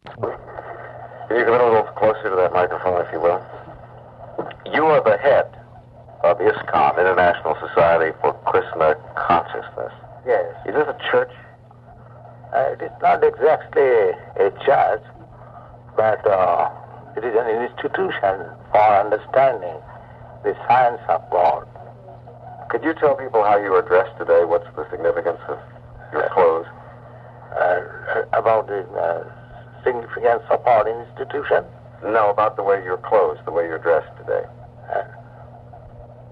Can you come in a little closer to that microphone, if you will? You are the head of ISKCON, International Society for Krishna Consciousness. Yes. Is this a church? It is not exactly a church, but it is an institution for understanding the science of God. Could you tell people how you are dressed today? What's the significance of your clothes? About the significance of our institution? No, about the way you're clothed, the way you're dressed today.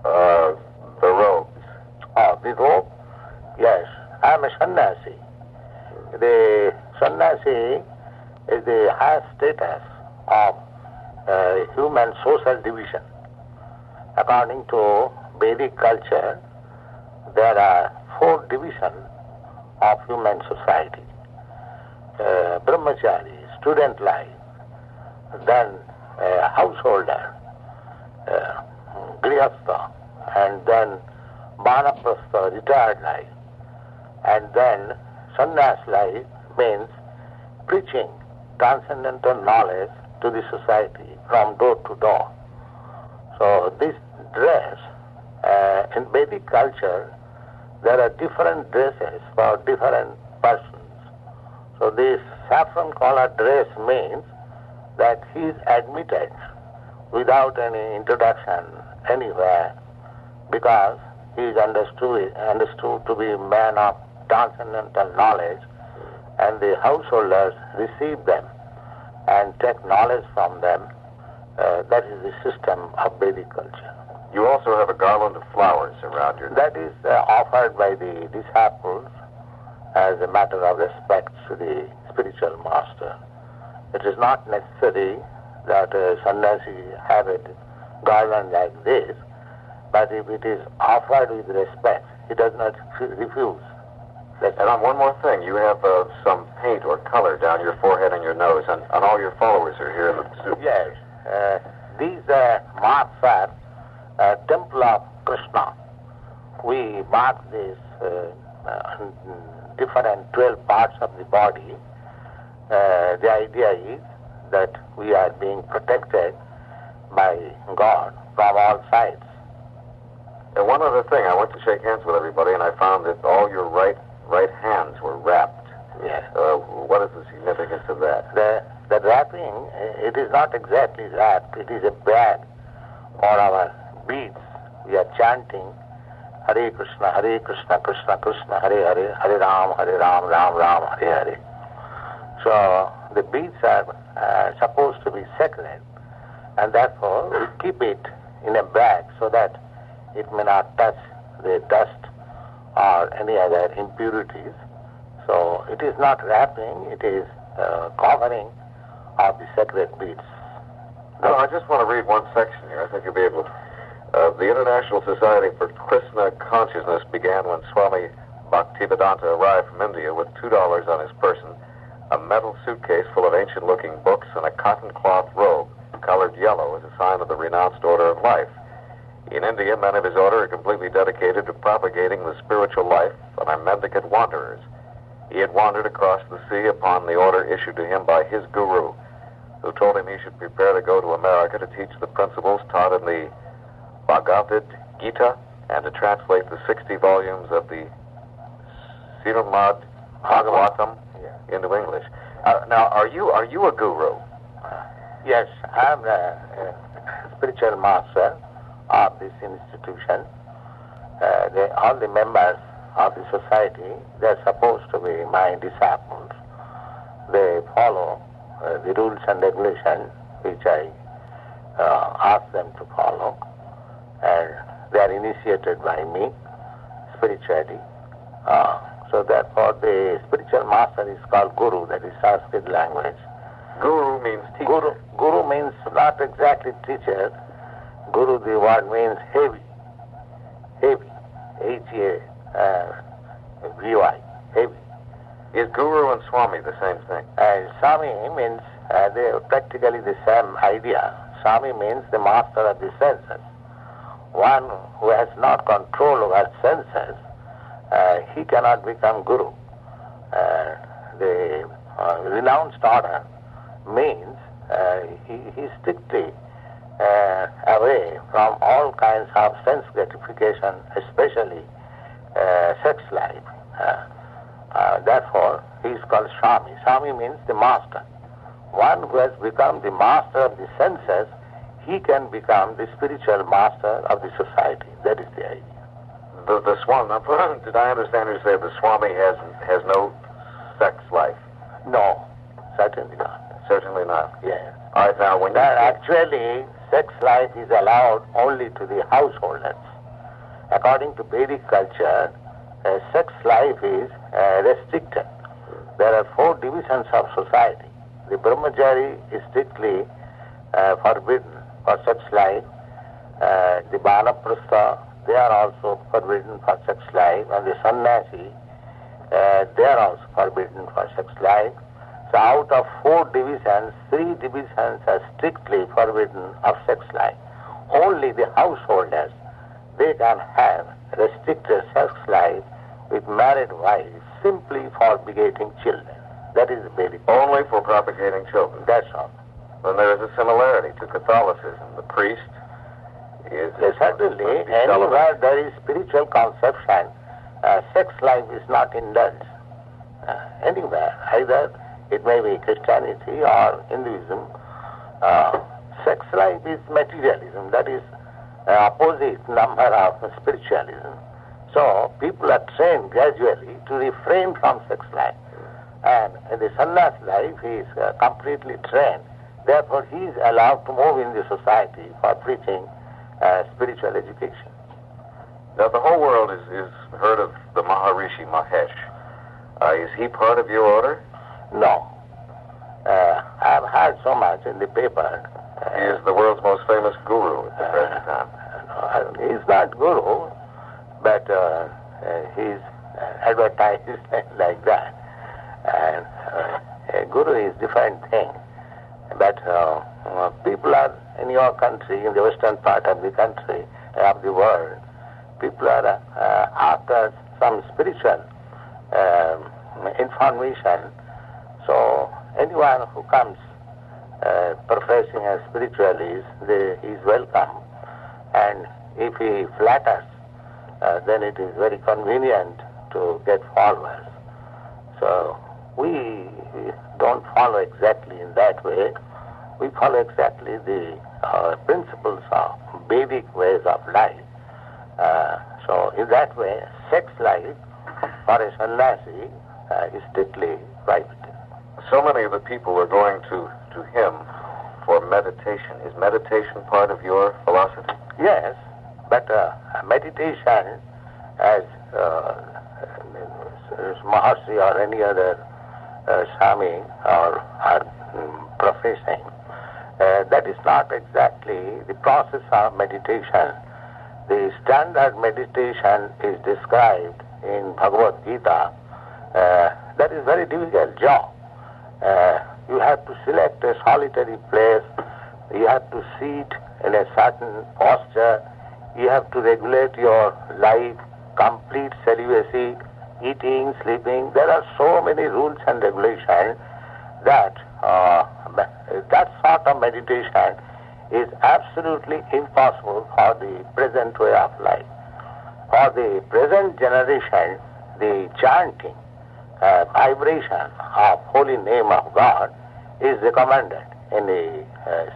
The robes. Oh, the robe? Yes. I am a sannyasi. The sannyasi is the highest status of human social division. According to Vedic culture, there are 4 divisions of human society. Brahmachari, student life, then householder, grihastha, and then vanaprastha, retired life, and then sannyas life means preaching transcendental knowledge to the society from door to door. So this dress, in Vedic culture, there are different dresses for different persons. So this saffron colored dress means that he is admitted without any introduction anywhere, because he is understood to be a man of transcendental knowledge, and the householders receive them and take knowledge from them. That is the system of Vedic culture. You also have a garland of flowers around your neck. That is offered by the disciples as a matter of respect to the spiritual master. It is not necessary that a sannyasi have a garland like this, but if it is offered with respect, he does not refuse. And on one more thing, you have some paint or color down your forehead and your nose, and all your followers are here in the suit. Yes. These marks are Temple of Krishna. We mark these different 12 parts of the body. The idea is that we are being protected by God from all sides. And one other thing, I went to shake hands with everybody, and I found that all your right hands were wrapped. Yes. What is the significance of that? The wrapping, it is not exactly wrapped. It is a bag for our beads. We are chanting Hare Krishna, Krishna Krishna, Hare Hare, Hare Ram, Ram Ram, Hare Hare. So the beads are supposed to be sacred, and therefore we keep it in a bag so that it may not touch the dust or any other impurities. So it is not wrapping, it is covering of the sacred beads. No, I just want to read one section here. I think you'll be able to. The International Society for Krishna Consciousness began when Swami Bhaktivedanta arrived from India with $2 on his person, a metal suitcase full of ancient-looking books, and a cotton cloth robe colored yellow as a sign of the renounced order of life. In India, men of his order are completely dedicated to propagating the spiritual life of mendicant wanderers. He had wandered across the sea upon the order issued to him by his guru, who told him he should prepare to go to America to teach the principles taught in the Bhagavad Gita and to translate the 60 volumes of the Srimad Bhagavatam into English. Now, are you a guru? Yes, I am a spiritual master of this institution. All the members of the society, they are supposed to be my disciples. They follow the rules and regulations which I ask them to follow, and they are initiated by me spiritually. So therefore the spiritual master is called Guru, that is Sanskrit language. Guru means teacher. Guru means not exactly teacher. Guru, the word means heavy. Heavy. H-A-V-Y, heavy. Is Guru and Swami the same thing? Swami means, they are practically the same idea. Swami means the master of the senses. One who has not control over senses, he cannot become Guru. The renounced order means he strictly away from all kinds of sense gratification, especially sex life. Therefore, he is called Swami. Swami means the master. One who has become the master of the senses, he can become the spiritual master of the society. That is the idea. The Swami, did I understand you say the Swami has no sex life? No, certainly not. Certainly not. Yes. All right, now when Actually, sex life is allowed only to the householders. According to Vedic culture, sex life is restricted. There are 4 divisions of society. The brahmachari is strictly forbidden for sex life. The vanaprastha, they are also forbidden for sex life. And the sannyasi, they are also forbidden for sex life. So out of 4 divisions, 3 divisions are strictly forbidden of sex life. Only the householders, they can have restricted sex life with married wives simply for begetting children. That is the Vedic. Only for propagating children. That's all. Then there is a similarity to Catholicism. The priest is... Certainly, anywhere there is spiritual conception, sex life is not indulged. Anywhere, either it may be Christianity or Hinduism, sex life is materialism. That is opposite number of spiritualism. So people are trained gradually to refrain from sex life. And in the sannyas life, he is completely trained. Therefore, he is allowed to move in the society for preaching spiritual education. Now, the whole world is heard of the Maharishi Mahesh. Is he part of your order? No. I have heard so much in the paper. He is the world's most famous guru at the present time. No, he is not guru, but he is advertised like that. And a guru is different thing. But people are in your country, in the western part of the country, of the world, people are after some spiritual information. So anyone who comes professing as spiritualist, he is welcome. And if he flatters, then it is very convenient to get followers. So we don't follow exactly in that way. We follow exactly the principles of Vedic ways of life. So in that way, sex life for a sannyasi is strictly prohibited. So many of the people are going to him for meditation. Is meditation part of your philosophy? Yes, but meditation, as Maharshi or any other Swami or professing, that is not exactly the process of meditation. The standard meditation is described in Bhagavad Gita. That is very difficult job. You have to select a solitary place. You have to sit in a certain posture. You have to regulate your life, complete celibacy, eating, sleeping. There are so many rules and regulations that that sort of meditation is absolutely impossible for the present way of life. For the present generation, the chanting, vibration of holy name of God is recommended in the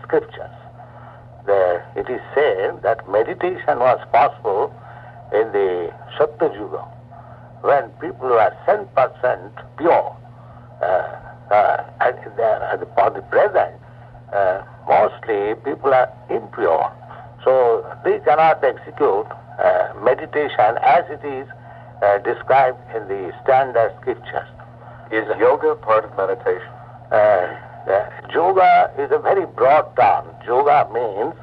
scriptures. There it is said that meditation was possible in the Satya Yuga, when people were 10% pure. For the present, mostly people are impure. So they cannot execute meditation as it is described in the standard scriptures. Is yoga part of meditation? Yoga is a very broad term. Yoga means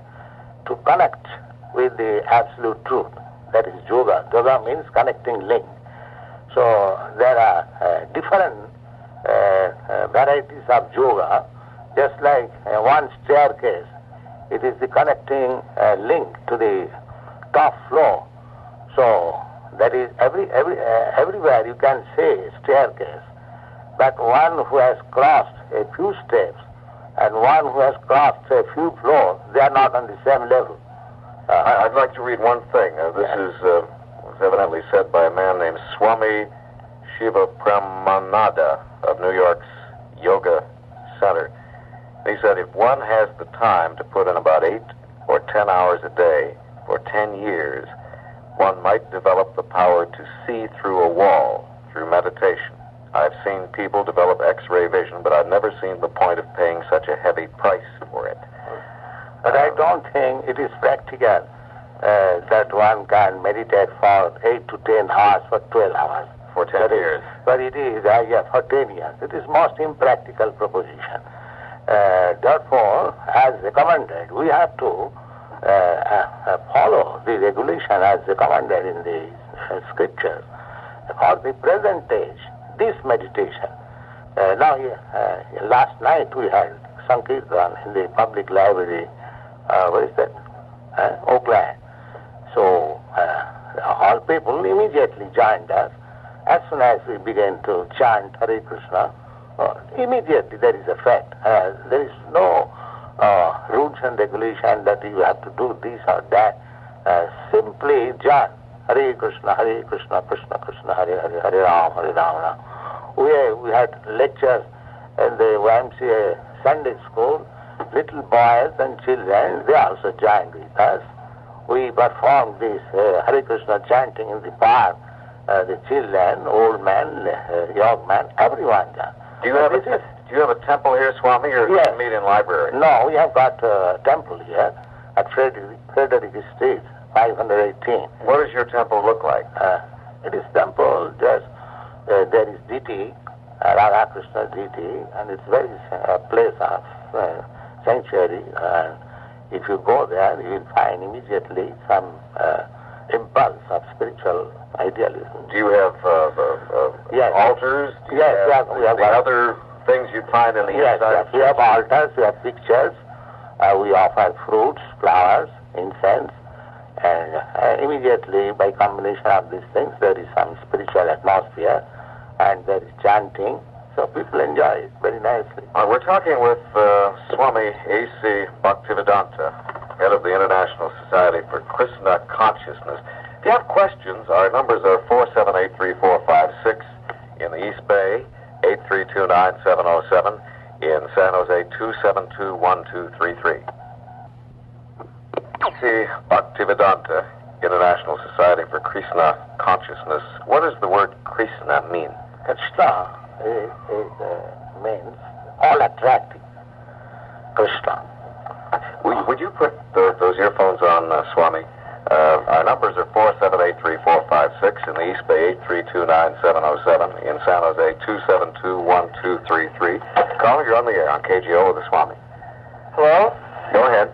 to connect with the absolute truth. That is yoga. Yoga means connecting link. So there are different varieties of yoga, just like one staircase. It is the connecting link to the top floor. So that is everywhere you can say staircase. But one who has crossed a few steps and one who has crossed a few floors, they are not on the same level. I'd like to read one thing. This was evidently said by a man named Swami Shiva Pramananda of New York's Yoga Center. He said, if one has the time to put in about 8 or 10 hours a day for 10 years, one might develop the power to see through a wall through meditation. I've seen people develop X-ray vision, but I've never seen the point of paying such a heavy price for it. But I don't think it is practical that one can meditate for 8 to 10 hours for 12 hours. For 10 years. But it is, for 10 years. It is most impractical proposition. Therefore, as recommended, we have to follow the regulation as recommended in the scriptures. For the present age, this meditation. Last night we had Sankirtan in the public library, where is that? Oakland. So all people immediately joined us. As soon as we began to chant Hare Krishna, immediately there is effect. There is no rules and regulation that you have to do this or that. Simply chant Hare Krishna, Krishna Krishna, Hare Hare, Hare Rama. We had lectures in the YMCA Sunday school. Little boys and children, they also joined with us. We performed this Hare Krishna chanting in the park. The children, old men, young men, everyone joined. Do you have a temple here, Swami, or do you meet in library? No, we have got a temple here at Frederick Street, 518. What does your temple look like? It is temple, just there is deity, Radha Krishna deity, and it's very place of sanctuary. If you go there, you will find immediately some impulse of spiritual idealism. Do you have altars? Do you have the other things you find in the inside? Yes, we have altars, we have pictures, we offer fruits, flowers, incense, and immediately by combination of these things there is some spiritual atmosphere and there is chanting, so people enjoy it very nicely. We're talking with Swami A.C. Bhaktivedanta, head of the International Society for Krishna Consciousness. If you have questions, our numbers are 478-3456 in the East Bay, 832-9707, in San Jose, 272-1233. A.C. Bhaktivedanta, International Society for Krishna Consciousness. What does the word Krishna mean? Krishna means all attractive. Krishna. Would you put those earphones on, Swami? Our numbers are 478-3456 in the East Bay, 832-9707, in San Jose, 272-1233. Caller, you're on the air on KGO with the Swami. Hello? Go ahead.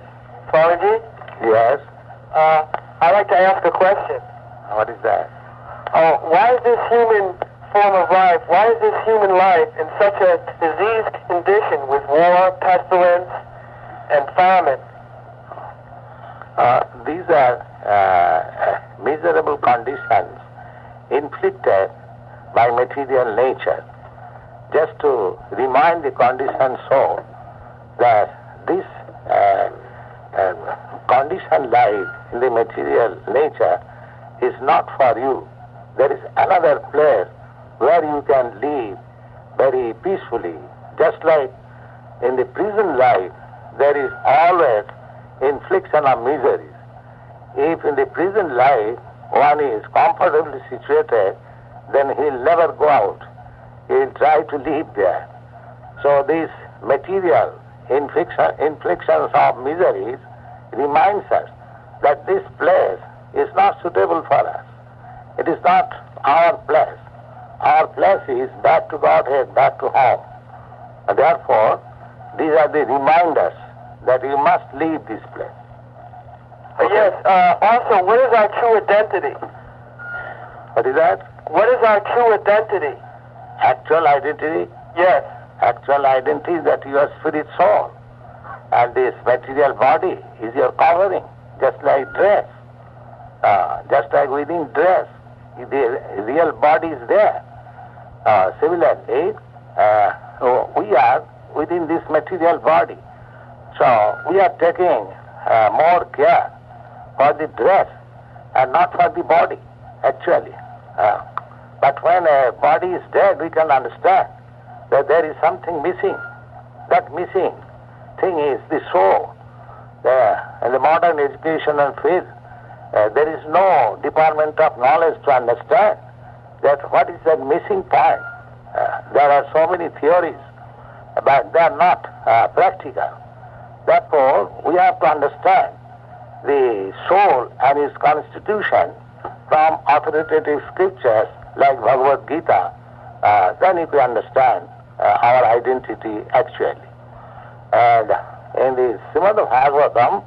Swamiji? Yes. I'd like to ask a question. What is that? Why is this human form of life, why is this human life in such a diseased condition with war, pestilence, and famine? These are miserable conditions inflicted by material nature. Just to remind the conditioned soul that this conditioned life in the material nature is not for you. There is another place where you can live very peacefully. Just like in the prison life, there is always infliction of miseries. If in the prison life one is comfortably situated, then he'll never go out. He'll try to live there. So these material inflictions of miseries reminds us that this place is not suitable for us. It is not our place. Our place is back to Godhead, back to home. And therefore, these are the reminders that you must leave this place. Okay. Yes, also, what is our true identity? What is that? What is our true identity? Actual identity? Yes. Actual identity is that you are spirit soul. And this material body is your covering, just like dress. Just like within dress, the real body is there. Similarly, we are within this material body. So we are taking more care for the dress and not for the body, actually. But when a body is dead, we can understand that there is something missing. That missing thing is the soul. In the modern education and field, there is no department of knowledge to understand that what is that missing part. There are so many theories, but they are not practical. Therefore, we have to understand the soul and its constitution from authoritative scriptures like Bhagavad Gita. Then if we understand our identity actually. And in the Srimad Bhagavatam,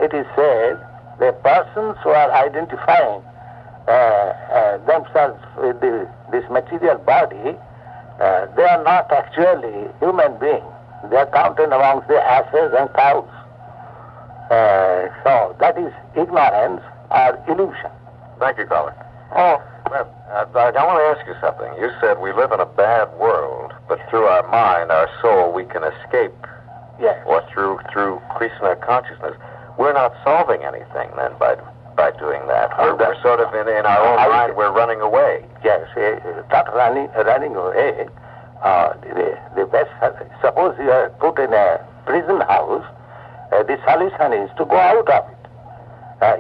it is said the persons who are identifying themselves with this material body, they are not actually human beings. They are counted amongst the asses and cows. So that is ignorance or illusion. Thank you, caller. Oh, Well, I want to ask you something. You said we live in a bad world, but through our mind, our soul, we can escape. Yes. Or through Krishna consciousness. We're not solving anything then by doing that. We're sort of in our own mind. We're running away. Yes, not running away. The best. Suppose you are put in a prison house. The solution is to go out of it.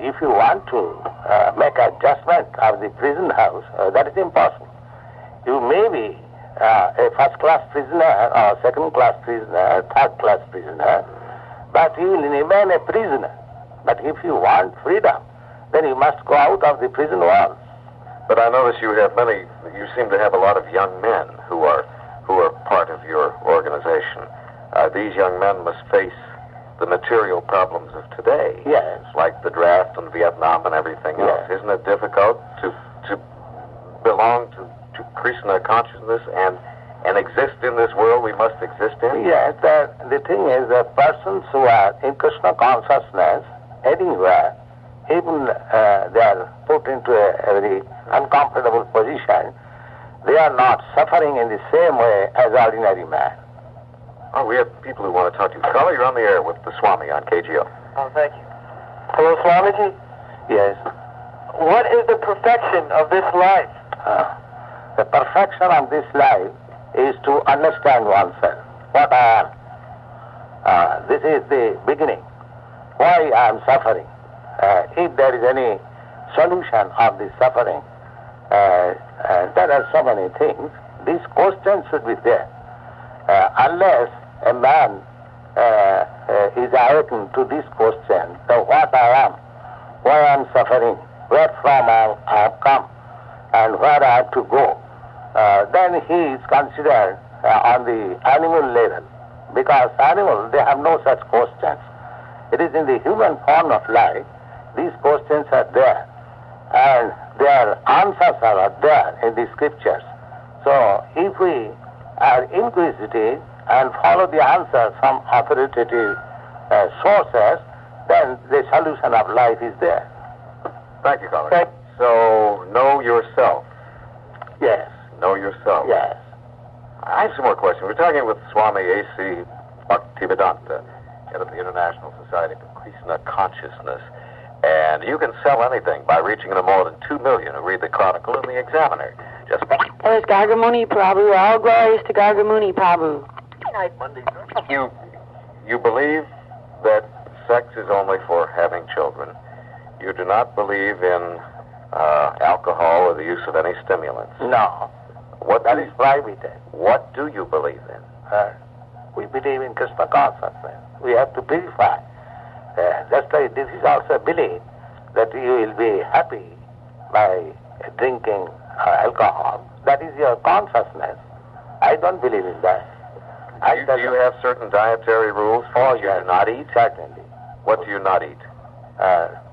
If you want to make adjustment of the prison house, that is impossible. You may be a first-class prisoner or second-class prisoner, third-class prisoner, but you will remain a prisoner. But if you want freedom, then you must go out of the prison walls. But I notice you seem to have a lot of young men who are part of your organization. These young men must face the material problems of today. Yes. Like the draft and Vietnam and everything else. Yes. Isn't it difficult to belong to Krishna consciousness and exist in this world we must exist in? Yes, the thing is that persons who are in Krishna consciousness anywhere, even they are put into a very uncomfortable position, they are not suffering in the same way as ordinary man. Oh, we have people who want to talk to you. Caller, you're on the air with the Swami on KGO. oh, thank you. Hello, Swamiji. Yes. What is the perfection of this life? The perfection of this life is to understand oneself, what I am. This is the beginning. Why I am suffering. If there is any solution of this suffering, there are so many things. These questions should be there. Unless a man is awakened to this question, so what I am, why I am suffering, where from I have come, and where I have to go, then he is considered on the animal level. Because animals, they have no such questions. It is in the human form of life, these questions are there. And their answers are there in the scriptures. So if we are inquisitive and follow the answers from authoritative sources, then the solution of life is there. Thank you, caller. So, know yourself. Yes. Know yourself. Yes. I have some more questions. We're talking with Swami A.C. Bhaktivedanta, head of the International Society for Krishna Consciousness. And you can sell anything by reaching the more than 2 million who read the Chronicle and the Examiner. Just There's Gargamuni Prabhu. All glories to Gargamuni Prabhu. You believe that sex is only for having children. You do not believe in alcohol or the use of any stimulants. No. That is prohibited. What do you believe in? We believe in Krishna consciousness. We have to purify. Just like this is also a belief that you will be happy by drinking alcohol. That is your consciousness. I don't believe in that. Do you have certain dietary rules for what you do not eat? Certainly. What do you not eat?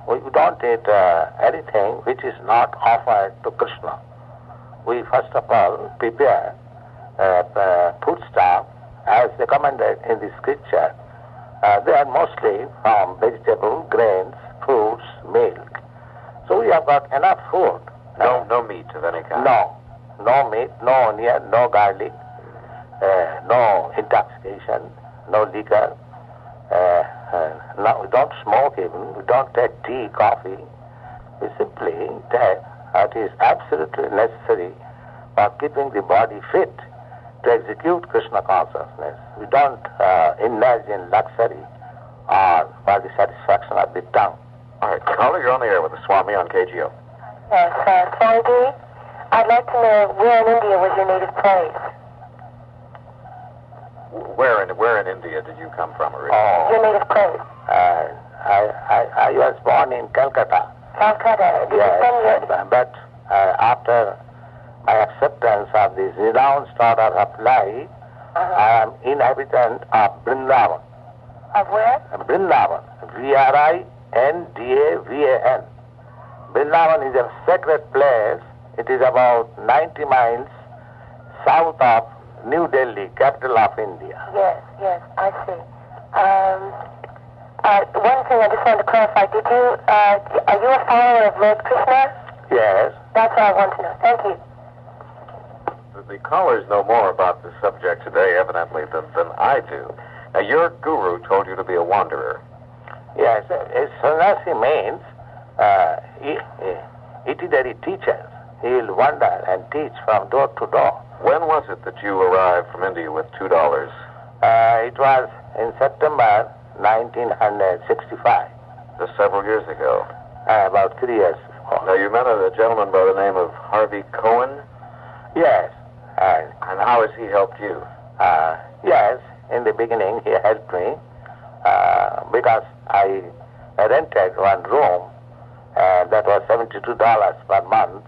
We don't eat anything which is not offered to Krishna. We first of all prepare foodstuff as recommended in the scripture. They are mostly from vegetable, grains, fruits, milk. So we have got enough food. No meat of any kind? No meat, no onion, no garlic. no intoxication, no liquor. No, we don't smoke even. We don't take tea, coffee. We simply take what is absolutely necessary for keeping the body fit to execute Krishna consciousness. We don't indulge in luxury or for the satisfaction of the tongue. All right, caller, you're on the air with the Swami on KGO. Yes, Swamiji, I'd like to know where in India was your native place? Where in India did you come from originally? Oh, Your native place? I was born in Calcutta. Calcutta. Did you Yes, spend your... but after my acceptance of this renounced order of life, I am inhabitant of Vrindavan. Of where? Vrindavan. Vrindavan. Vrindavan is a sacred place. It is about 90 miles south of New Delhi, capital of India. Yes, I see. One thing I just wanted to clarify, are you a follower of Lord Krishna? Yes. That's what I want to know. Thank you. The callers know more about the subject today, evidently, than I do. Now, your guru told you to be a wanderer. Yes, sannyasi means itinerary teachers. He will wander and teach from door to door. When was it that you arrived from India with $2? It was in September 1965, Just several years ago. about 3 years before. Now, you met a gentleman by the name of Harvey Cohen, Yes, and how has he helped you? yes, in the beginning he helped me because I rented one room that was $72 per month.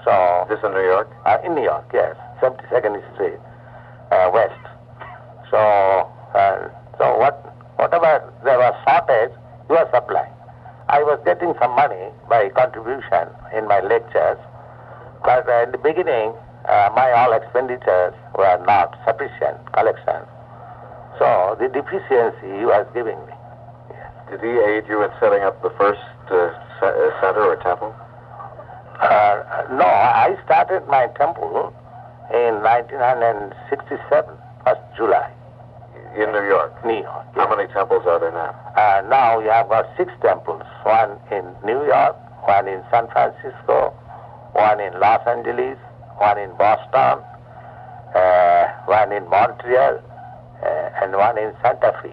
So Is this in New York? in New York, yes, 72nd Street, West. So whatever there was shortage, he was supplying. I was getting some money by contribution in my lectures, but in the beginning, my all expenditures were not sufficient collection. So the deficiency he was giving me. Did he aid you in setting up the first center or temple? No, I started my temple in 1967, 1st July. In New York? New York. How Yes. many temples are there now? Now you have got 6 temples, one in New York, one in San Francisco, one in Los Angeles, one in Boston, one in Montreal, and one in Santa Fe.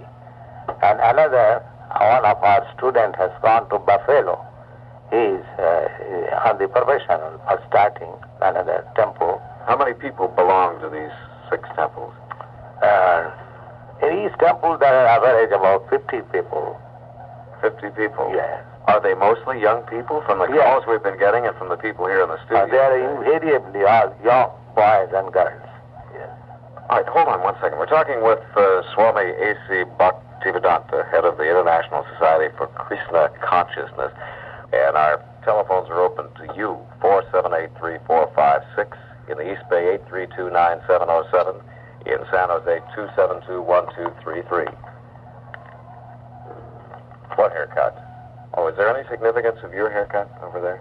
And another, one of our students has gone to Buffalo. He is on the professional of starting another temple. How many people belong to these 6 temples? In each temple there are average about 50 people. 50 people? Yes. Are they mostly young people from the Yes. calls we've been getting and from the people here in the studio? They are invariably all young boys and girls. Yes. All right, hold on one second. We're talking with Swami A.C. Bhaktivedanta, head of the International Society for Krishna Consciousness. And our telephones are open to you, 478-3456. In the East Bay, 832-9707. In San Jose, 272-1233. What haircut? Oh, is there any significance of your haircut over there?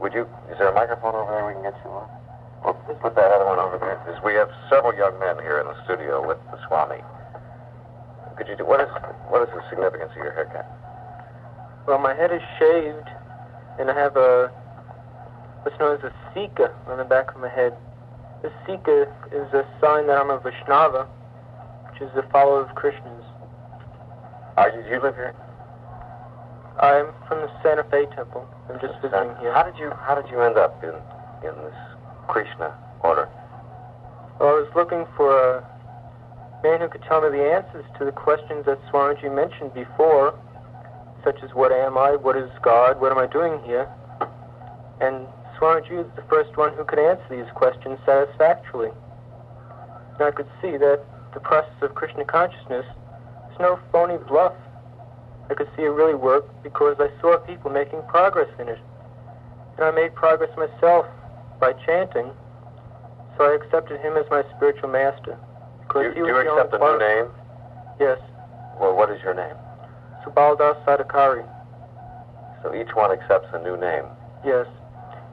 Is there a microphone over there we can get you on? Well, put that other one over there. Because we have several young men here in the studio with the Swami. What is the significance of your haircut? Well, my head is shaved, and I have what's known as a sika on the back of my head. This sika is a sign that I'm a Vaishnava, which is a follower of Krishna's. Do you live here? I'm from the Santa Fe Temple. I'm just visiting here. How did you end up in this Krishna order? Well, I was looking for a man who could tell me the answers to the questions that Swamiji mentioned before, such as what am I, what is God, what am I doing here? And Swamiji is the first one who could answer these questions satisfactorily. And I could see that the process of Krishna consciousness is no phony bluff. I could see it really worked because I saw people making progress in it. And I made progress myself by chanting, so I accepted him as my spiritual master. Do you accept a new name? Yes, Well, what is your name? Subaldas Sadakari. So each one accepts a new name. Yes.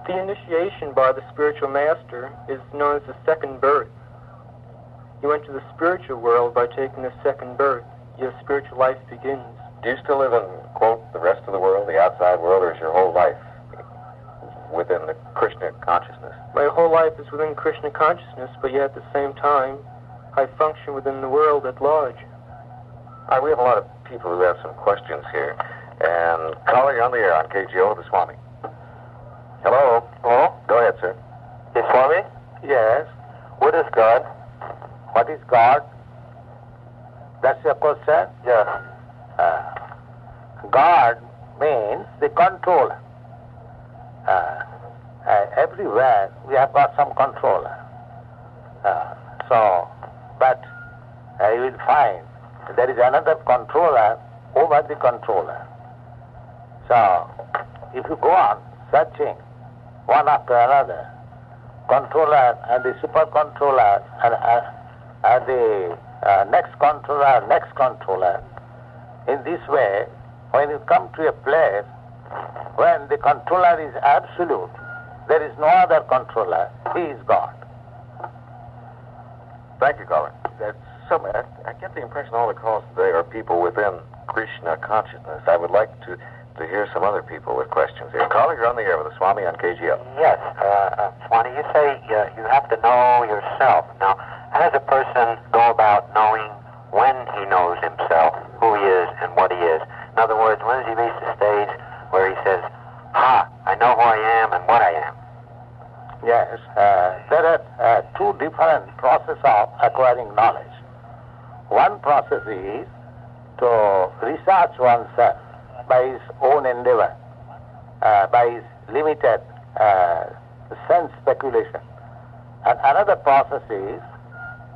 The initiation by the spiritual master is known as the second birth. You enter the spiritual world by taking a second birth. Your spiritual life begins. Do you still live in, quote, the rest of the world, the outside world, or is your whole life within the Krishna consciousness? My whole life is within Krishna consciousness, but yet at the same time, I function within the world at large. All right, we have a lot of people who have some questions here. And caller, you're on the air on KGO, the Swami. Hello? Hello? Go ahead, sir. Yes, Swami? Yes. What is God? What is God? That's your question? Yes. God means the controller. Everywhere we have got some controller. But you will find there is another controller over the controller. So, if you go on searching one after another, controller and the super controller and the next controller, in this way, when you come to a place when the controller is absolute, there is no other controller, he is God. Thank you, caller. I get the impression all the calls today are people within Krishna consciousness. I would like to hear some other people with questions here. Caller, you're on the air with the Swami on KGL. Yes, Swami, you say you have to know yourself. Now, how does a person go about knowing when he knows himself, who he is, and what he is? In other words, when does he reach the stage where he says, I know who I am and what I am? Yes, there are two different processes of acquiring knowledge. One process is to research oneself by his own endeavor, by his limited sense speculation. And another process is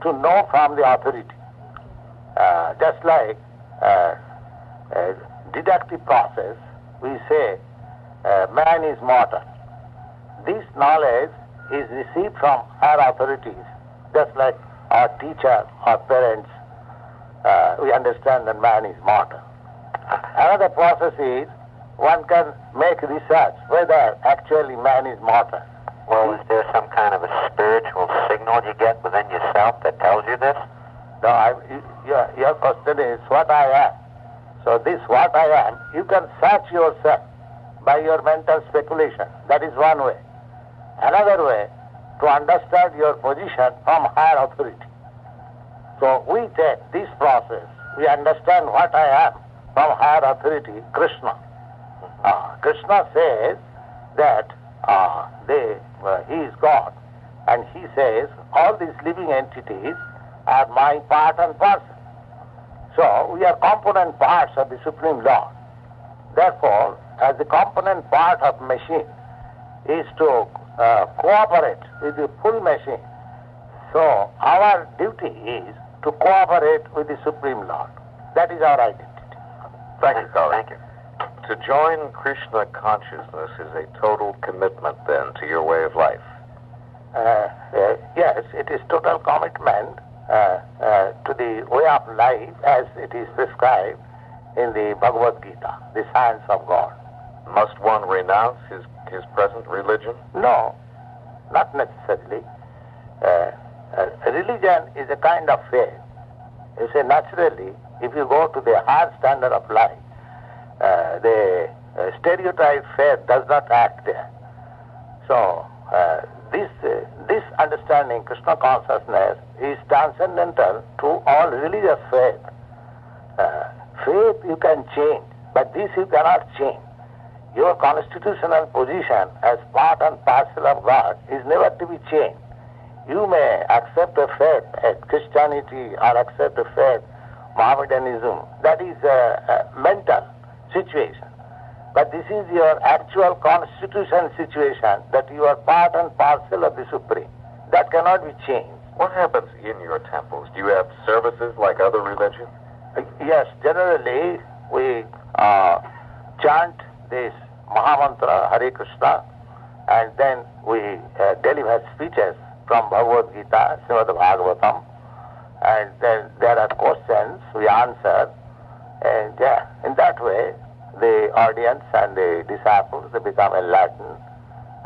to know from the authority. Just like deductive process, we say man is mortal. This knowledge is received from higher authorities, just like our teacher, our parents. We understand that man is mortal. Another process is one can make research whether actually man is mortal. Well, is there some kind of a spiritual signal you get within yourself that tells you this? No, your question is what I am. So this what I am, you can search yourself by your mental speculation. That is one way. Another way, to understand your position from higher authority. So we take this process, we understand what I am from higher authority, Krishna. Krishna says that he is God, and he says all these living entities are my part and parcel. So we are component parts of the Supreme Lord. Therefore, as the component part of machine is to cooperate with the full machine, so our duty is to cooperate with the Supreme Lord. That is our identity. Thank you, caller. Thank you. To join Krishna consciousness is a total commitment, then, to your way of life. Yes, it is total commitment to the way of life as it is prescribed in the Bhagavad Gita, the science of God. Must one renounce his present religion? No, not necessarily. Religion is a kind of faith. You say naturally, if you go to the higher standard of life, the stereotype faith does not act there. So this understanding, Krishna consciousness, is transcendental to all religious faith. Faith you can change, but this you cannot change. Your constitutional position as part and parcel of God is never to be changed. You may accept a faith as Christianity or accept a faith Mohammedanism. That is a mental situation. But this is your actual constitution situation, that you are part and parcel of the Supreme. That cannot be changed. What happens in your temples? Do you have services like other religions? Yes, generally we chant this Mahamantra, Hare Krishna, and then we deliver speeches from Bhagavad Gita, Srimad Bhagavatam, and then there are questions we answer, and in that way the audience and the disciples, they become enlightened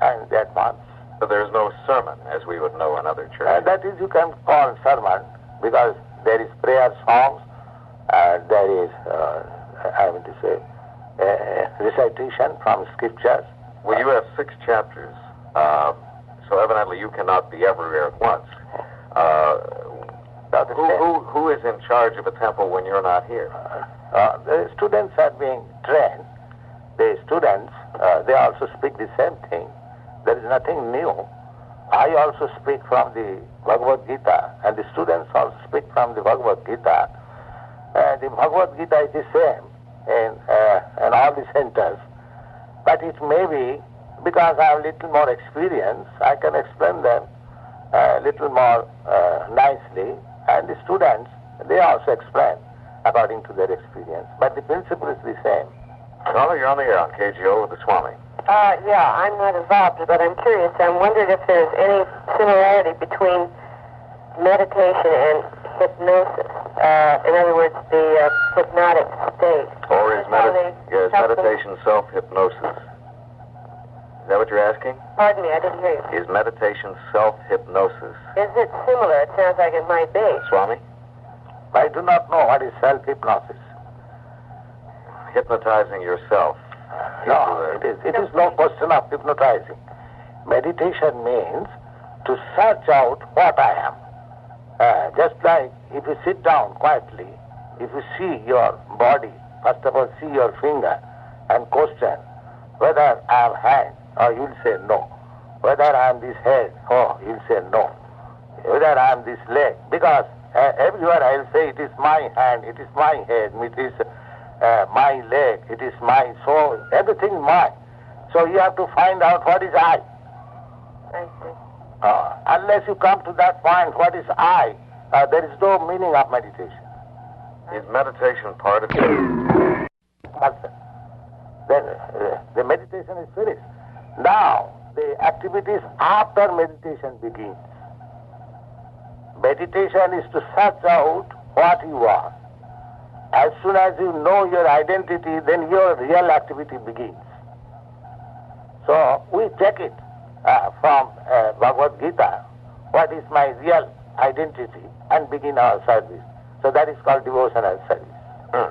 and they advance. But there's no sermon, as we would know in other churches. That is, you can call sermon, because there is prayer songs, there is, recitation from scriptures. Well, you have 6 chapters, so evidently you cannot be everywhere at once. Who is in charge of a temple when you're not here? The students are being trained. The students, they also speak the same thing. There is nothing new. I also speak from the Bhagavad Gita, and the students also speak from the Bhagavad Gita. The Bhagavad Gita is the same in all the centers, but it may be, because I have a little more experience, I can explain them a little more nicely, and the students, they also explain according to their experience, but the principle is the same. Caller, you're on the air on KGO with the Swami. Yeah, I'm not involved, but I'm curious. I'm wondering if there's any similarity between meditation and hypnosis. In other words, the hypnotic state. Or is meditation self-hypnosis? Is that what you're asking? Pardon me, I didn't hear you. Is meditation self-hypnosis? Is it similar? It sounds like it might be. Swami? I do not know what is self-hypnosis. Hypnotizing yourself. No, it is no question of hypnotizing. Meditation means to search out what I am. Just like if you sit down quietly, if you see your body, first of all see your finger and question whether I am hand, or you'll say no. Whether I am this head, oh, you'll say no. Whether I am this leg, because everywhere I'll say it is my hand, it is my head, it is my leg, it is my soul, everything is mine. So you have to find out what is I. I see. Unless you come to that point, what is I, there is no meaning of meditation. Is meditation part of it? Then the meditation is finished. Now, the activities after meditation begins. Meditation is to search out what you are. As soon as you know your identity, then your real activity begins. So we check it from Bhagavad Gita, what is my real identity, and begin our service. So that is called devotional service.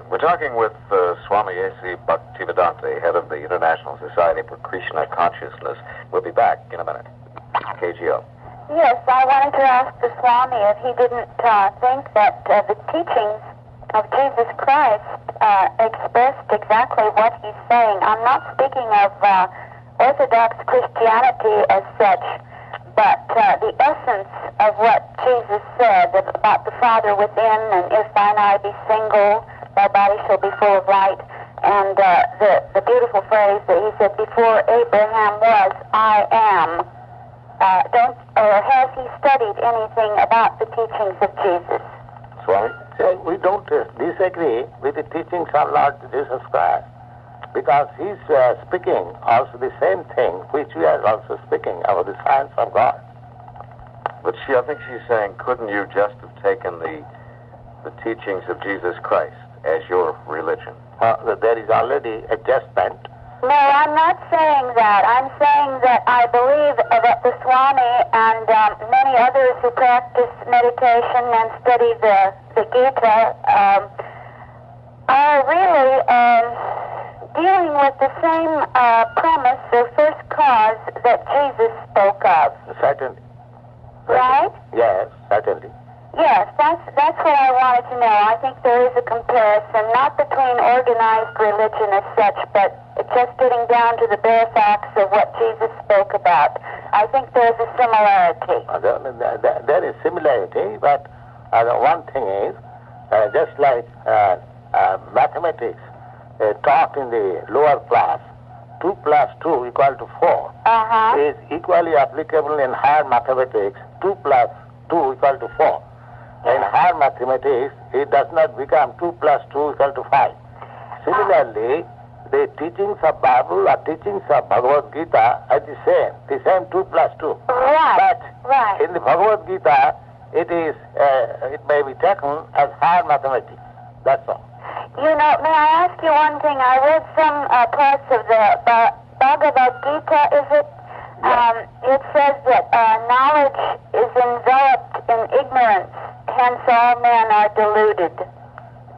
We're talking with Swami A.C. Bhaktivedanta, head of the International Society for Krishna Consciousness. We'll be back in a minute. KGO. Yes, I wanted to ask the Swami if he didn't think that the teachings of Jesus Christ expressed exactly what he's saying. I'm not speaking of Orthodox Christianity as such, but the essence of what Jesus said about the Father within, and if thine eye be single, thy body shall be full of light, and the beautiful phrase that he said, before Abraham was, I am. Has he studied anything about the teachings of Jesus? Swami? We don't disagree with the teachings of Lord Jesus Christ, because he's speaking also the same thing which we are also speaking about the science of God. But I think she's saying, couldn't you just have taken the teachings of Jesus Christ as your religion? There is already adjustment. No, I'm not saying that. I'm saying that I believe that the Swami and many others who practice meditation and study the Gita are really dealing with the same premise or first cause that Jesus spoke of. Certainly. Right? Yes, certainly. Yes, that's what I wanted to know. I think there is a comparison, not between organized religion as such, but just getting down to the bare facts of what Jesus spoke about. I think there's a similarity. There is similarity, but the one thing is, just like mathematics taught in the lower class, 2 plus 2 equal to 4, is equally applicable in higher mathematics, 2 plus 2 equal to 4. In higher mathematics, it does not become 2 plus 2 equal to 5. Similarly, the teachings of Bible or teachings of Bhagavad Gita are the same 2 plus 2. Right. But in the Bhagavad Gita, it may be taken as higher mathematics. That's all. You know, may I ask you one thing? I read some parts of the Bhagavad Gita, is it? It says that knowledge is enveloped in ignorance, hence all men are deluded.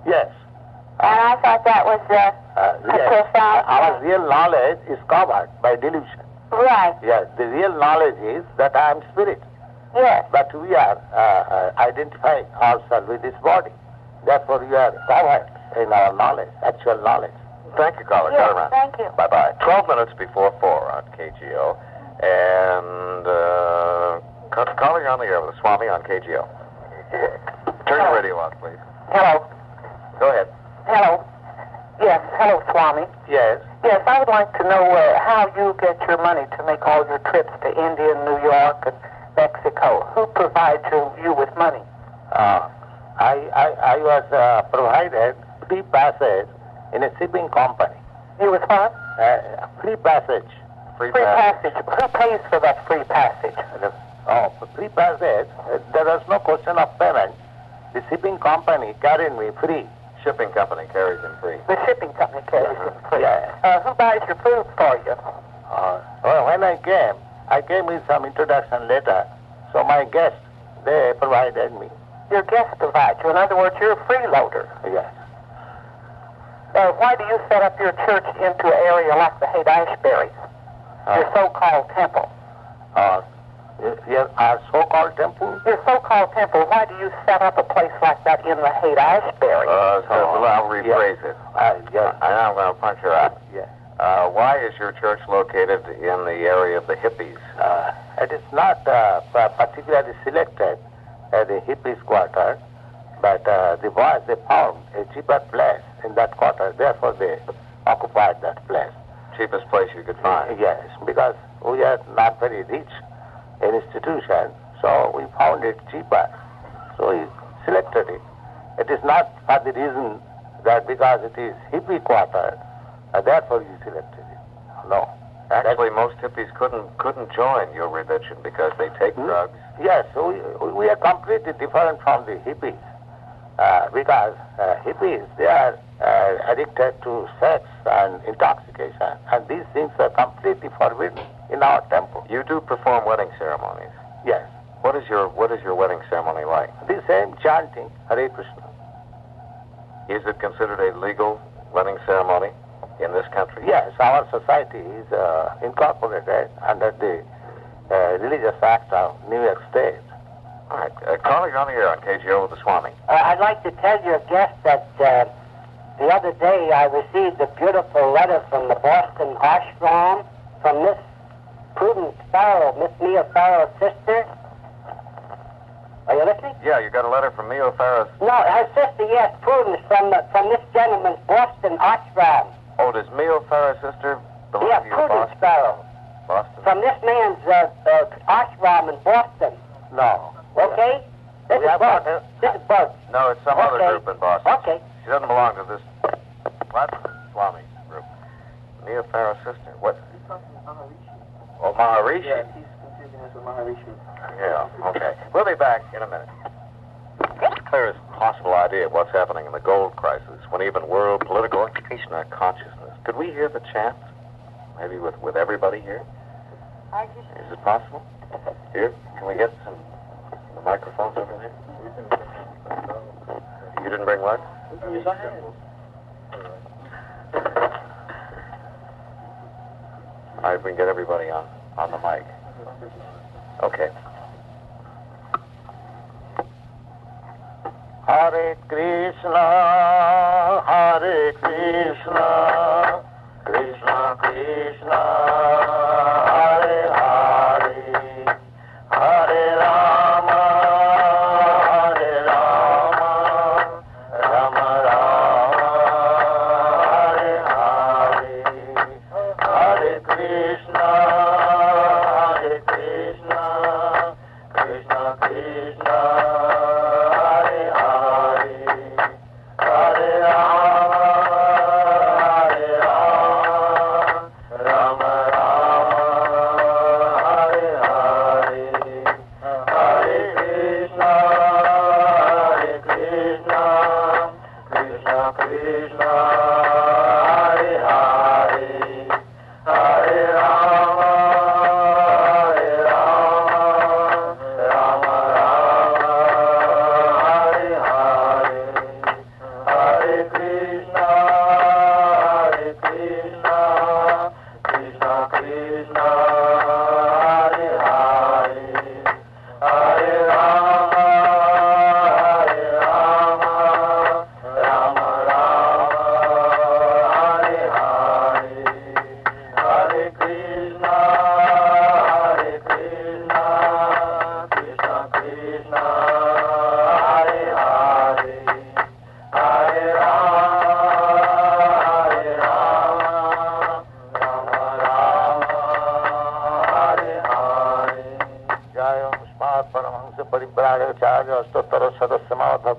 Yes. And I thought that was a Yes. profound Our thing. real knowledge is covered by delusion. Right, Yes, the real knowledge is that I am spirit. yes. But we are identifying ourselves with this body. Therefore, we are covered in our knowledge, actual knowledge. Thank you, caller. Yes, Cut around. thank you. Bye-bye. 12 minutes before 4 on KGO. And caller, you're on the air with the Swami on KGO. Turn your radio on, please. Hello. Go ahead. Hello. Yes, hello, Swami. Yes. Yes, I would like to know how you get your money to make all your trips to India and New York and Mexico. Who provides you with money? I was provided free passage in a shipping company. You was what? Free passage. Free Free pass. passage. Who pays for that free passage? For free passage, there was no question of payment. The shipping company carried me free. Shipping company carries him free. The shipping company carries it free. Yeah. Who buys your food for you? Well, when I came with some introduction letter. So my guests, they provided me. Your guests provide you. In other words, you're a freeloader. Yes. Why do you set up your church into an area like the Haight-Ashbury, your so-called temple? Our so-called temple? Your so-called temple, why do you set up a place like that in the Haight-Ashbury? I'll rephrase it. Yes. I'm going to punch her out. Yes. Why is your church located in the area of the hippies? It is not particularly selected as a hippies quarter, but the boys, they found a cheaper place in that quarter. Therefore, they occupied that place. Cheapest place you could find. Yes, because we are not very rich institution, so we found it cheaper. So we selected it. It is not for the reason that because it is hippie quarter, therefore you selected it. No. Actually, most hippies couldn't join your religion because they take drugs. Yes, we are completely different from the hippies because hippies, they are addicted to sex and intoxication, and these things are completely forbidden in our temple. You do perform wedding ceremonies. Yes. What is your wedding ceremony like? The same chanting, Hare Krishna. Is it considered a legal wedding ceremony in this country? Yes, our society is incorporated under the Religious Act of New York State. All right. Caller, you're on the air on KGO with the Swami. I'd like to tell your guest that the other day I received a beautiful letter from the Boston ashram from Miss Prudence Farrell, Miss Mia Farrell's sister. Are you listening? Yeah, you got a letter from Mia Farrell's. No, her sister, yes, Prudence, from this gentleman's Boston ashram. Oh, does Mia Farrell's sister belong Yeah, to your Prudence Boston? Farrell. Boston? From this man's ashram in Boston. No. Okay? This is Bud. This is Bud. No, it's some other Okay. group in Boston. Okay. She doesn't belong to this Swami group. Mia Farrell's sister. What? Oh, Maharishi. Yeah, he's confusing us with Maharishi. Yeah, okay. We'll be back in a minute. Clearest possible idea of what's happening in the gold crisis when even world political implication our consciousness. Could we hear the chants? Maybe with everybody here? Is it possible? Here? Can we get some the microphones over there? You didn't bring what? Yes, I have. All right, we can get everybody on the mic. Okay. Hare Krishna, Krishna Krishna, Hare Hare, Hare Rama, Rama Rama, Hare Hare, Hare Krishna, Krishna Krishna, Hare Hare, Hare Rama,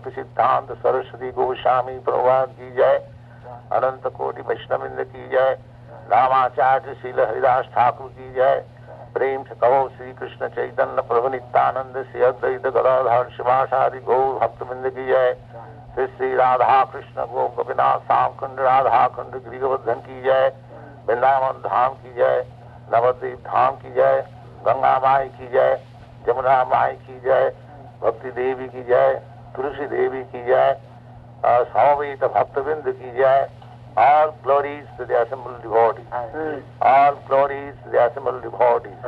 Bhakti Siddhanta Saraswati Goswami Prabhupada ki jai, Ananta Koti Vaishnavinda ki jai, Ramacharya Srila Haridas Thakur ki jai, Prem se Kavo Sri Krishna Chaitanya Prabhu Nityananda Sri Advaita Gadadhar Shivasari Gaur Bhaktavinda ki jai, Sri Radha Krishna Go Gopinath Samkund Radha Kund Grigavardhan ki jai, Vrindavan Dham ki jai, Navadvip Dham ki jai, Ganga Mai ki jai, Jamuna Mai ki jai, Bhakti Devi ki jai, Tulsi Devi ki jai, Samaveta Bhaktavinda ki jai. All glories to the assembled devotees. All glories to the assembled devotees.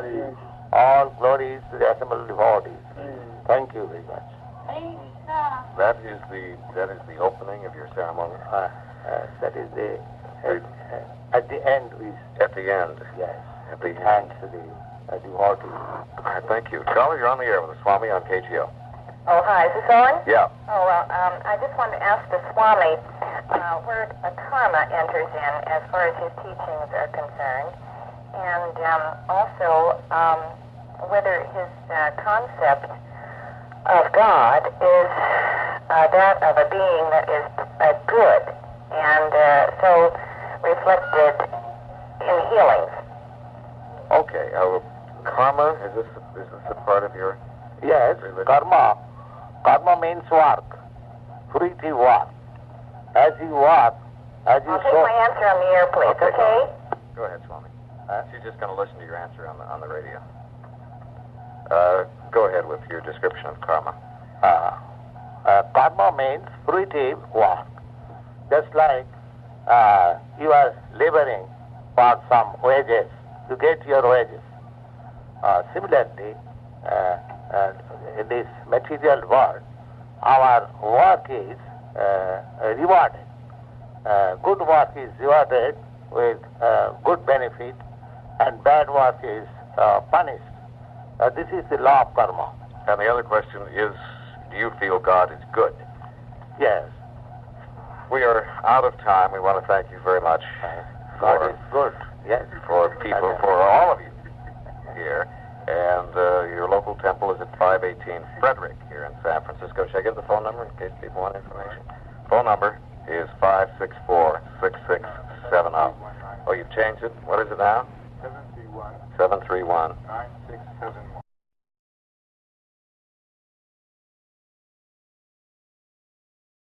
All glories to the assembled devotees. Thank you very much. That is the opening of your ceremony. That is the at the end. At the end. Yes. At the end to the devotees. All right, thank you. Charlie, you're on the air with the Swami on KGO. Oh, hi. Is this on? Yeah. Oh, well, I just wanted to ask the Swami where karma enters in as far as his teachings are concerned, and also whether his concept of God is that of a being that is good, and so reflected in healings. Okay. Karma, is this a part of your... Yes, karma. Karma means work, fruitive work. As you work, as you I'll take my answer on the air, please, okay? Go ahead, Swami. She's just going to listen to your answer on the radio. Go ahead with your description of karma. Karma means fruitive work. Just like you are laboring for some wages, you get your wages. Similarly, in this material world, our work is rewarded. Good work is rewarded with good benefit, and bad work is punished. This is the law of karma. And the other question is, do you feel God is good? Yes. We are out of time. We want to thank you very much. God is good. Yes. For people, for all of you here. And your local temple is at 518 Frederick here in San Francisco. Should I give the phone number in case people want information? Phone number is 564-6670. Oh, you've changed it? What is it now? 731. 9671.